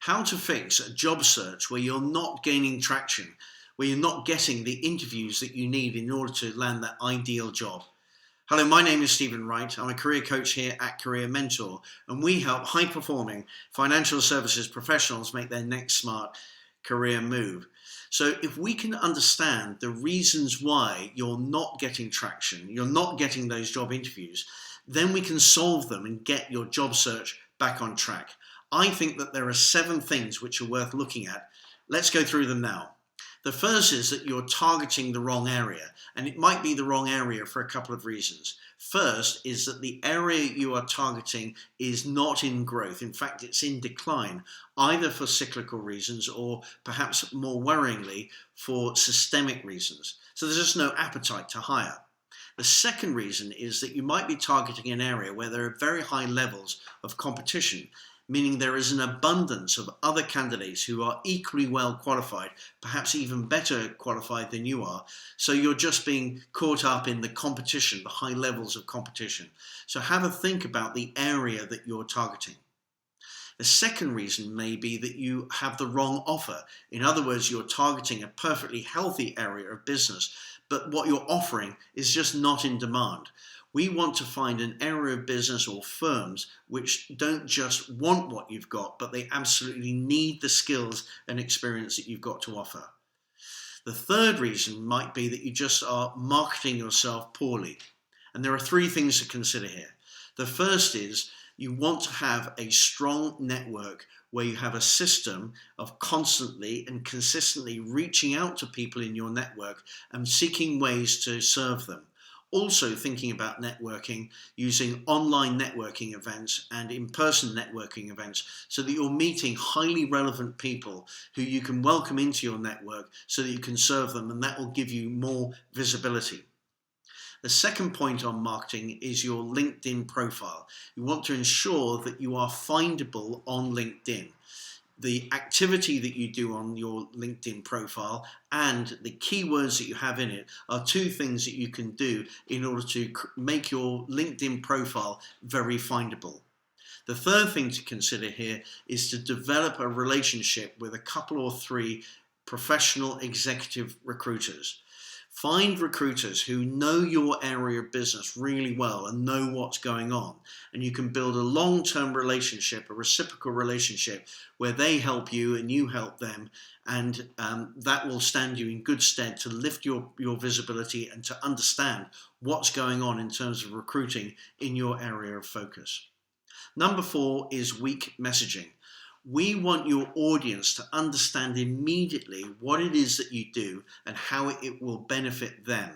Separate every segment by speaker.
Speaker 1: How to fix a job search where you're not gaining traction, where you're not getting the interviews that you need in order to land that ideal job. Hello, my name is Stephen Wright. I'm a career coach here at Career Mentor, and we help high-performing financial services professionals make their next smart career move. So if we can understand the reasons why you're not getting traction, you're not getting those job interviews, then we can solve them and get your job search back on track. I think that there are 7 things which are worth looking at. Let's go through them now. The first is that you're targeting the wrong area, and it might be the wrong area for a couple of reasons. First is that the area you are targeting is not in growth. In fact, it's in decline, either for cyclical reasons or perhaps more worryingly for systemic reasons. So there's just no appetite to hire. The second reason is that you might be targeting an area where there are very high levels of competition, meaning there is an abundance of other candidates who are equally well qualified, perhaps even better qualified than you are. So you're just being caught up in the competition, the high levels of competition. So have a think about the area that you're targeting. The second reason may be that you have the wrong offer. In other words, you're targeting a perfectly healthy area of business, but what you're offering is just not in demand. We want to find an area of business or firms which don't just want what you've got, but they absolutely need the skills and experience that you've got to offer. The third reason might be that you just are marketing yourself poorly. And there are 3 things to consider here. The first is you want to have a strong network where you have a system of constantly and consistently reaching out to people in your network and seeking ways to serve them. Also thinking about networking using online networking events and in-person networking events so that you're meeting highly relevant people who you can welcome into your network so that you can serve them, and that will give you more visibility. The second point on marketing is your LinkedIn profile. You want to ensure that you are findable on LinkedIn. The activity that you do on your LinkedIn profile and the keywords that you have in it are 2 things that you can do in order to make your LinkedIn profile very findable. The third thing to consider here is to develop a relationship with a couple or 3 professional executive recruiters. Find recruiters who know your area of business really well and know what's going on. And you can build a long-term relationship, a reciprocal relationship, where they help you and you help them. And that will stand you in good stead to lift your visibility and to understand what's going on in terms of recruiting in your area of focus. Number 4 is weak messaging. We want your audience to understand immediately what it is that you do and how it will benefit them.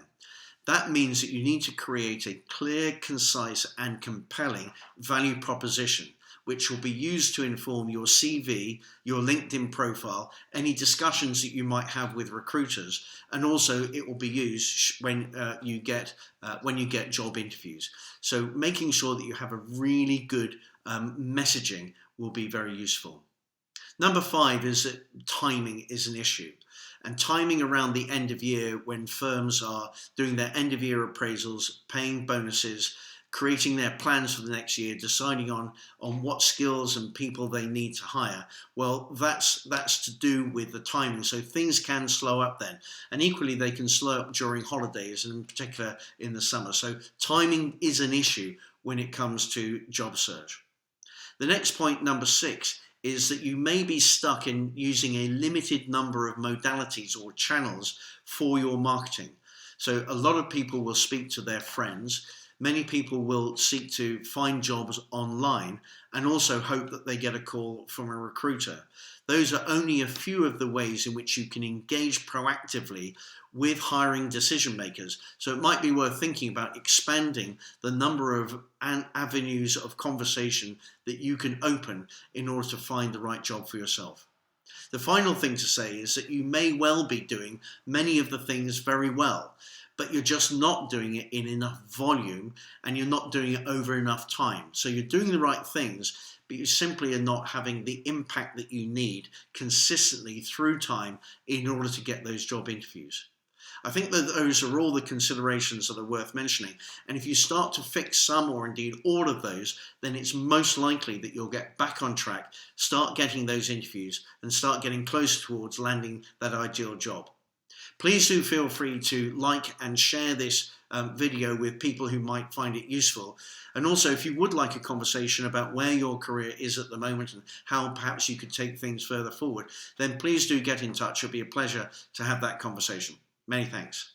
Speaker 1: That means that you need to create a clear, concise, and compelling value proposition, which will be used to inform your CV, your LinkedIn profile, any discussions that you might have with recruiters, and also it will be used when you get job interviews. So making sure that you have a really good messaging will be very useful. Number 5 is that timing is an issue. And timing around the end of year when firms are doing their end of year appraisals, paying bonuses, creating their plans for the next year, deciding on what skills and people they need to hire. Well, that's to do with the timing. So things can slow up then. And equally, they can slow up during holidays, and in particular in the summer. So timing is an issue when it comes to job search. The next point, number 6, is that you may be stuck in using a limited number of modalities or channels for your marketing. So a lot of people will speak to their friends. Many people will seek to find jobs online and also hope that they get a call from a recruiter. Those are only a few of the ways in which you can engage proactively with hiring decision makers. So it might be worth thinking about expanding the number of avenues of conversation that you can open in order to find the right job for yourself. The final thing to say is that you may well be doing many of the things very well, but you're just not doing it in enough volume and you're not doing it over enough time. So you're doing the right things, but you simply are not having the impact that you need consistently through time in order to get those job interviews. I think that those are all the considerations that are worth mentioning. And if you start to fix some or indeed all of those, then it's most likely that you'll get back on track, start getting those interviews, and start getting closer towards landing that ideal job. Please do feel free to like and share this video with people who might find it useful. And also, if you would like a conversation about where your career is at the moment and how perhaps you could take things further forward, then please do get in touch. It'll be a pleasure to have that conversation. Many thanks.